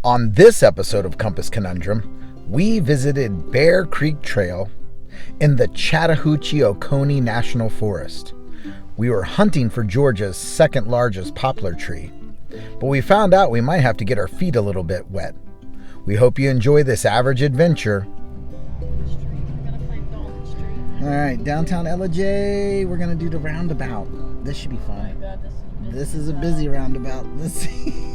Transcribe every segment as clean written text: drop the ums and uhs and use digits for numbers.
On this episode of Compass Conundrum, we visited Bear Creek Trail in the Chattahoochee-Oconee National Forest. We were hunting for Georgia's second largest poplar tree, but we found out we might have to get our feet a little bit wet. We hope you enjoy this average adventure. Alright, downtown Elijay, we're going to do the roundabout. This should be fun. Oh my God, this is a busy roundabout. Let's see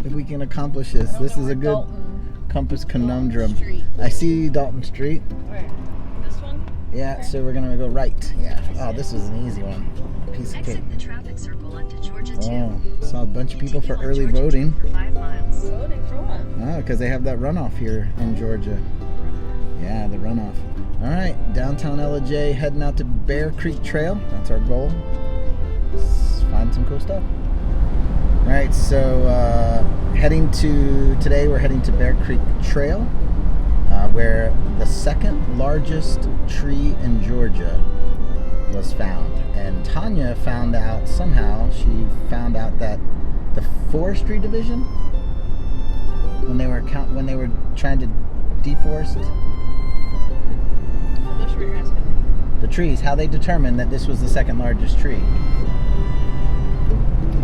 if we can accomplish this. This is a good Compass Conundrum. I see Dalton Street. Where? This one? Yeah, so we're going to go right. Yeah. Oh, this was an easy one. Piece of cake. Exit the traffic circle onto Georgia 2. Oh, saw a bunch of people for early voting. For 5 miles. Voting for what? Oh, because they have that runoff here in Georgia. Yeah, the runoff. All right, downtown Elijay, heading out to Bear Creek Trail. That's our goal. Let's find some cool stuff. All right, so today we're heading to Bear Creek Trail, where the second largest tree in Georgia was found. And Tanya found out that the forestry division, when they were trying to deforest the trees, how they determined that this was the second largest tree. I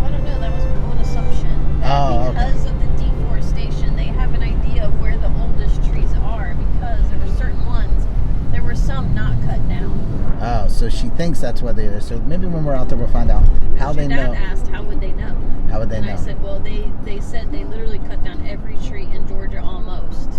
don't know, that was my own assumption. Because of the deforestation, they have an idea of where the oldest trees are, because there were certain ones, there were some not cut down. Oh, so she thinks that's what they are. So maybe when we're out there we'll find out how they know. Dad asked, how would they know? How would they know? And I said, well, they said they literally cut down every tree in Georgia almost.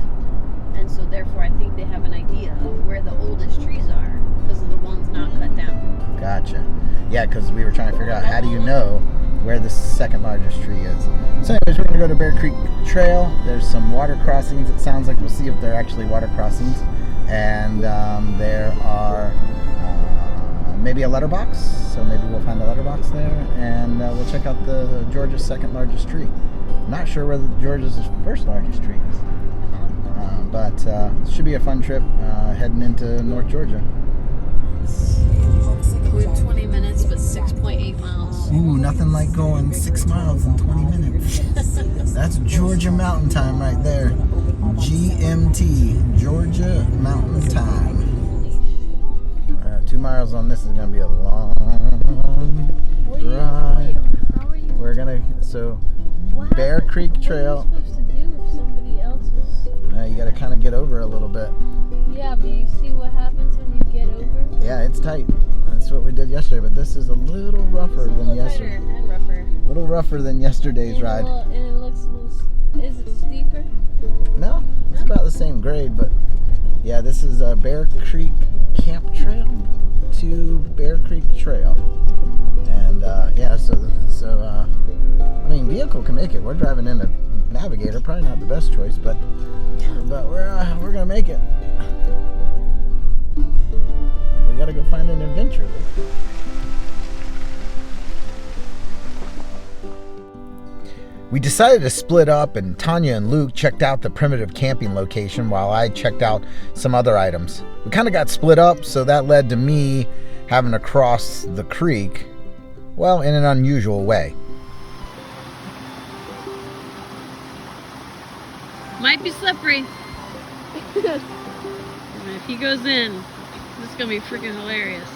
And so therefore I think they have an idea of where the oldest trees are because of the ones not cut down. Gotcha. Yeah, because we were trying to figure out how do you know where the second largest tree is. So anyways, we're going to go to Bear Creek Trail. There's some water crossings. It sounds like we'll see if they're actually water crossings. And there are maybe a letterbox. So maybe we'll find a letterbox there. And we'll check out the Georgia's second largest tree. I'm not sure where Georgia's first largest tree is. But it should be a fun trip heading into North Georgia. We have 20 minutes, but 6.8 miles. Ooh, nothing like going 6 miles in 20 minutes. That's Georgia Mountain Time right there. GMT, Georgia Mountain Time. 2 miles on this is going to be a long ride. We're going to, Bear Creek Trail. You got to kind of get over a little bit. Yeah, but you see what happens when you get over? Yeah, it's tight. That's what we did yesterday, but this is a little rougher than yesterday. And rougher. A little rougher than yesterday's ride. And it looks, is it steeper? No, it's about the same grade, but yeah, this is Bear Creek Camp Trail to Bear Creek Trail. And yeah, so I mean, vehicle can make it. We're driving in a Navigator, probably not the best choice, but we're gonna make it. We gotta go find an adventure. We decided to split up, and Tanya and Luke checked out the primitive camping location while I checked out some other items. We kind of got split up, so that led to me having to cross the creek, well, in an unusual way. Might be slippery. And if he goes in, this is gonna be freaking hilarious.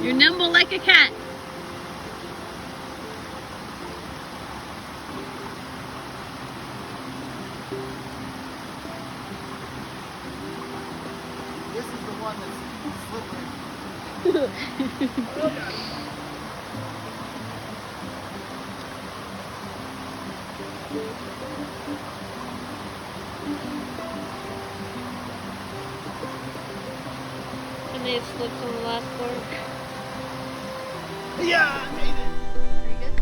You're nimble like a cat. This is the one that's slippery. And they slipped on the last fork. Yeah, I made it. Are you good?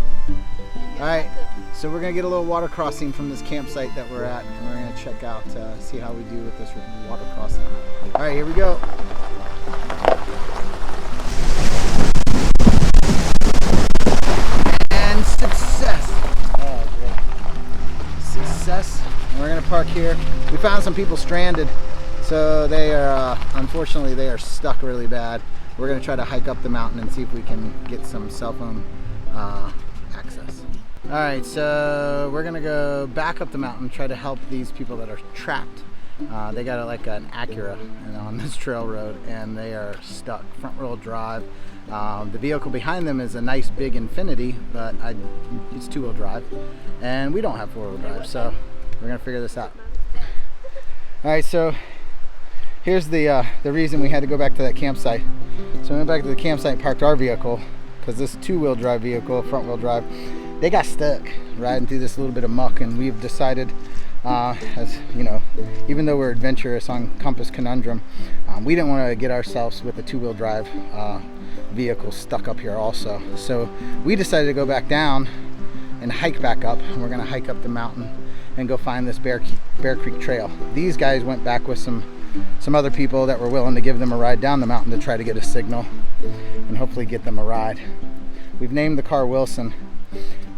Alright, so we're going to get a little water crossing from this campsite that we're at, and we're going to check out, see how we do with this water crossing. Alright, here we go. And success! Oh, great. Success. And we're going to park here. We found some people stranded, so they are, unfortunately, they are stuck really bad. We're going to try to hike up the mountain and see if we can get some cell phone access. All right, so we're gonna go back up the mountain, try to help these people that are trapped. They got like an Acura on this trail road, and they are stuck, front wheel drive. The vehicle behind them is a nice big Infiniti, but it's 2-wheel drive, and we don't have 4-wheel drive, so we're gonna figure this out. All right, so here's the reason we had to go back to that campsite. So we went back to the campsite, parked our vehicle, because this 2-wheel drive vehicle, front wheel drive, they got stuck riding through this little bit of muck, and we've decided, as you know, even though we're adventurous on Compass Conundrum, we didn't want to get ourselves with a 2-wheel drive vehicle stuck up here also. So we decided to go back down and hike back up, and we're going to hike up the mountain and go find this Bear Creek Trail. These guys went back with some other people that were willing to give them a ride down the mountain to try to get a signal and hopefully get them a ride. We've named the car Wilson,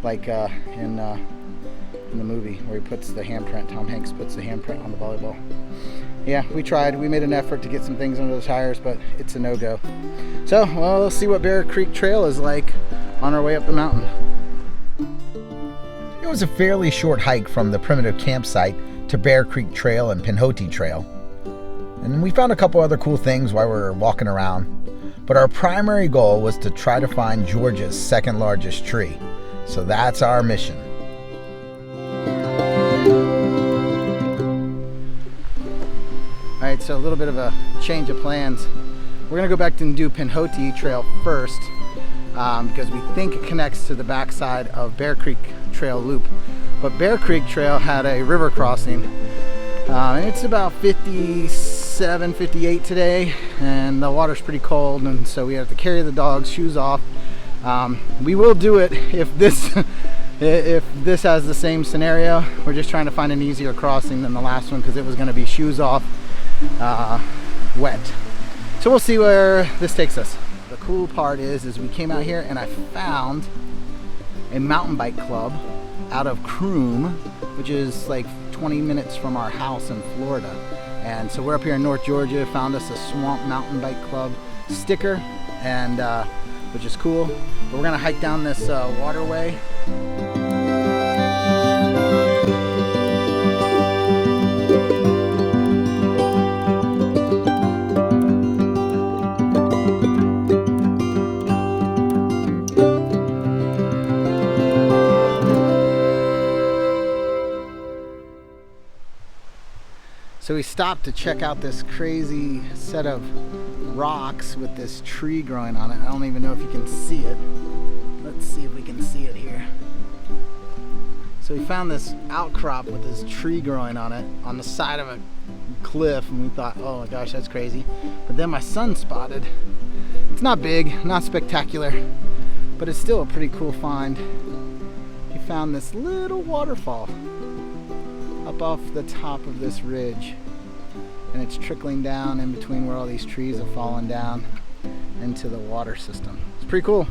like in the movie where he puts the handprint, Tom Hanks puts the handprint on the volleyball. Yeah, we tried. We made an effort to get some things under the tires, but it's a no-go. So, well, let's see what Bear Creek Trail is like on our way up the mountain. It was a fairly short hike from the primitive campsite to Bear Creek Trail and Pinhoti Trail. And we found a couple other cool things while we were walking around. But our primary goal was to try to find Georgia's second largest tree. So that's our mission. All right, so a little bit of a change of plans. We're gonna go back and do Pinhoti Trail first because we think it connects to the backside of Bear Creek Trail loop. But Bear Creek Trail had a river crossing. And it's about 57, 58 today, and the water's pretty cold, and so we have to carry the dogs, shoes off. We will do it if this has the same scenario. We're just trying to find an easier crossing than the last one because it was going to be shoes off, wet. So we'll see where this takes us. The cool part is we came out here and I found a mountain bike club out of Croom, which is like 20 minutes from our house in Florida. And so we're up here in North Georgia, found us a Swamp Mountain Bike Club sticker, and which is cool. But we're gonna hike down this waterway. So we stopped to check out this crazy set of rocks with this tree growing on it. I don't even know if you can see it. Let's see if we can see it here. So we found this outcrop with this tree growing on it on the side of a cliff, and we thought, oh my gosh, that's crazy. But then my son spotted. It's not big, not spectacular, but it's still a pretty cool find. He found this little waterfall up off the top of this ridge, and it's trickling down in between where all these trees have fallen down into the water system. It's pretty cool.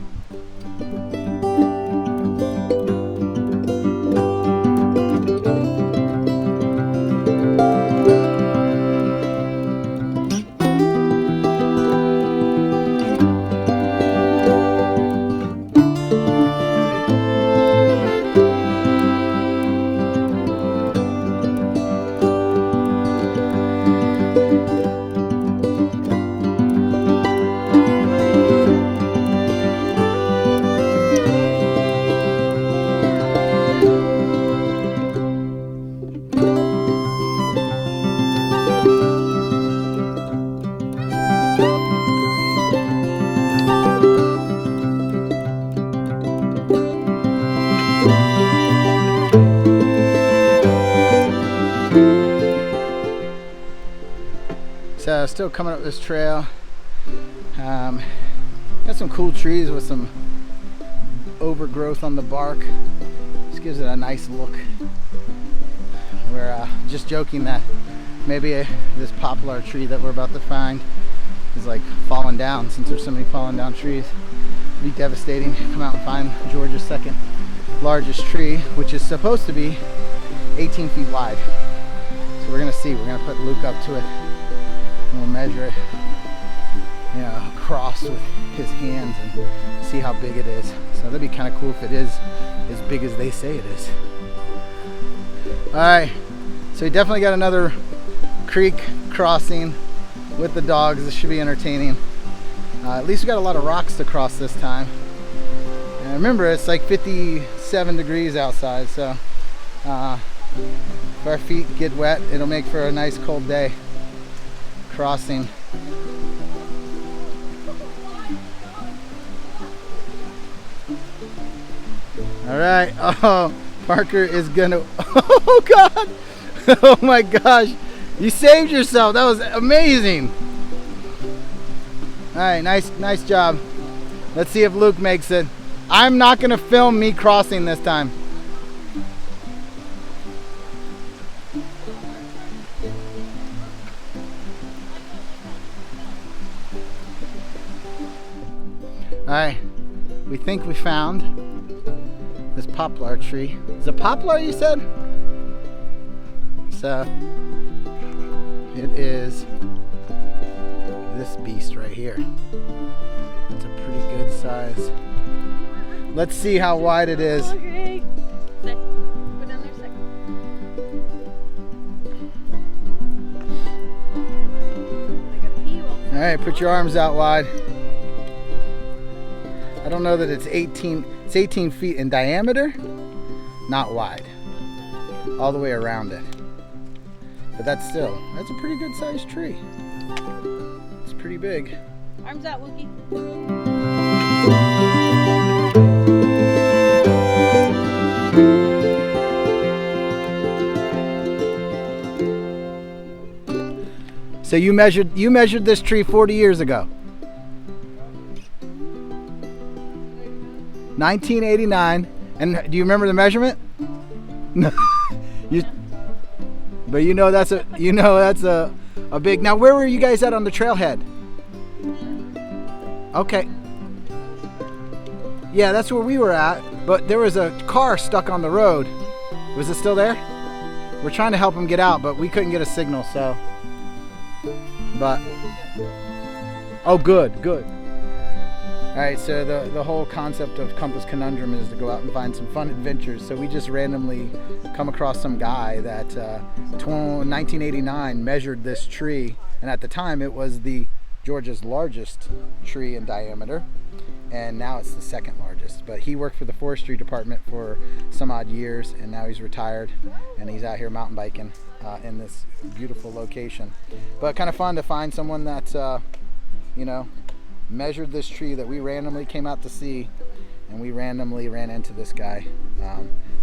So still coming up this trail. Got some cool trees with some overgrowth on the bark. Just gives it a nice look. We're just joking that maybe this poplar tree that we're about to find is like falling down, since there's so many fallen down trees. It'd be devastating. Come out and find Georgia's second largest tree, which is supposed to be 18 feet wide. So we're gonna see. We're gonna put Luke up to it, and we'll measure it, you know, across with his hands and see how big it is. So that'd be kind of cool if it is as big as they say it is. All right, so we definitely got another creek crossing with the dogs. This should be entertaining. At least we got a lot of rocks to cross this time. And remember, it's like 57 degrees outside, so if our feet get wet, it'll make for a nice cold day crossing. All right. Oh, Parker is gonna. Oh God! Oh my gosh! You saved yourself. That was amazing. All right, nice job. Let's see if Luke makes it. I'm not gonna film me crossing this time. All right, we think we found this poplar tree. Is it poplar, you said? So it is this beast right here. It's a pretty good size. Let's see how wide it is. Okay. Go down there a second. I gotta pee while. All right, put your arms out wide. I don't know that it's 18. It's 18 feet in diameter, not wide, all the way around it. But that's a pretty good sized tree. It's pretty big. Arms out, Wookie. So you measured this tree 40 years ago. 1989. And do you remember the measurement? No. But you know that's a big. Now where were you guys at on the trailhead? Okay. Yeah, that's where we were at, but there was a car stuck on the road. Was it still there? We're trying to help him get out, but we couldn't get a signal, so. But oh, good. All right, so the whole concept of Compass Conundrum is to go out and find some fun adventures. So we just randomly come across some guy that 1989 measured this tree, and at the time it was Georgia's largest tree in diameter, and now it's the second largest. But he worked for the forestry department for some odd years, and now he's retired, and he's out here mountain biking in this beautiful location. But kind of fun to find someone that measured this tree that we randomly came out to see, and we randomly ran into this guy.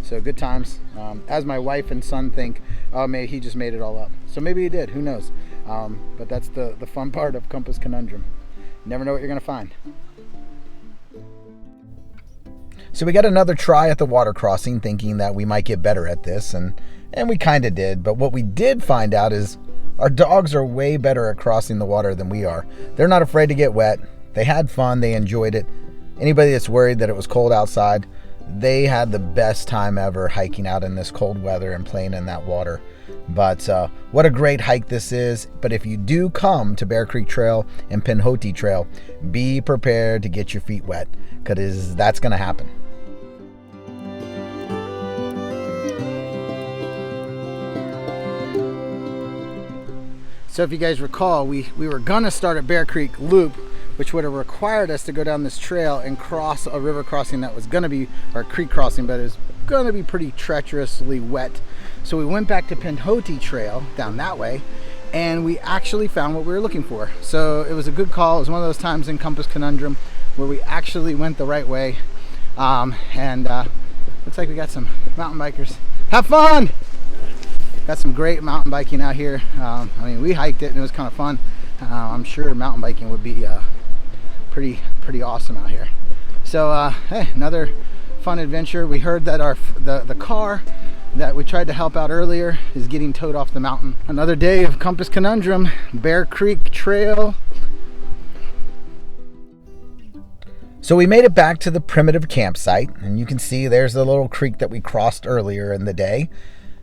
So good times. As my wife and son think, oh, maybe he just made it all up. So maybe he did, who knows. But that's the fun part of Compass Conundrum. You never know what you're gonna find. So we got another try at the water crossing, thinking that we might get better at this, and we kind of did. But what we did find out is our dogs are way better at crossing the water than we are. They're not afraid to get wet. They had fun. They enjoyed it. Anybody that's worried that it was cold outside, they had the best time ever hiking out in this cold weather and playing in that water. But what a great hike this is. But if you do come to Bear Creek Trail and Pinhoti Trail, be prepared to get your feet wet, because that's going to happen. So if you guys recall, we were gonna start at Bear Creek Loop, which would have required us to go down this trail and cross a river crossing that was gonna be, or a creek crossing, but it was gonna be pretty treacherously wet. So we went back to Pinhoti Trail down that way, and we actually found what we were looking for. So it was a good call. It was one of those times in Compass Conundrum where we actually went the right way. And looks like we got some mountain bikers. Have fun! Got some great mountain biking out here. I mean, we hiked it and it was kind of fun. I'm sure mountain biking would be pretty awesome out here. So hey, another fun adventure. We heard that the car that we tried to help out earlier is getting towed off the mountain. Another day of Compass Conundrum, Bear Creek Trail. So we made it back to the primitive campsite, and you can see there's the little creek that we crossed earlier in the day.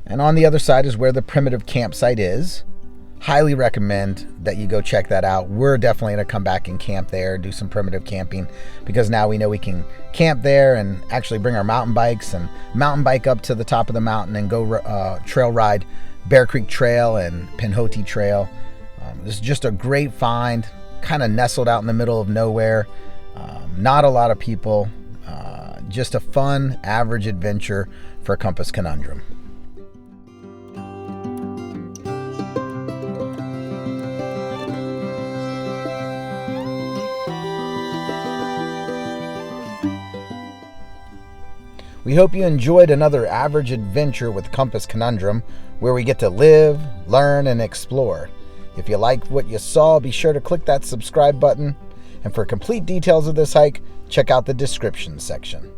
And on the other side is where the primitive campsite is. highly recommend that you go check that out. We're definitely going to come back and camp there, do some primitive camping, because now we know we can camp there and actually bring our mountain bikes and mountain bike up to the top of the mountain and go trail ride Bear Creek Trail and Pinhoti Trail. This is just a great find, kind of nestled out in the middle of nowhere. Not a lot of people. Just a fun, average adventure for a Compass Conundrum. We hope you enjoyed another average adventure with Compass Conundrum, where we get to live, learn, and explore. If you liked what you saw, be sure to click that subscribe button. And for complete details of this hike, check out the description section.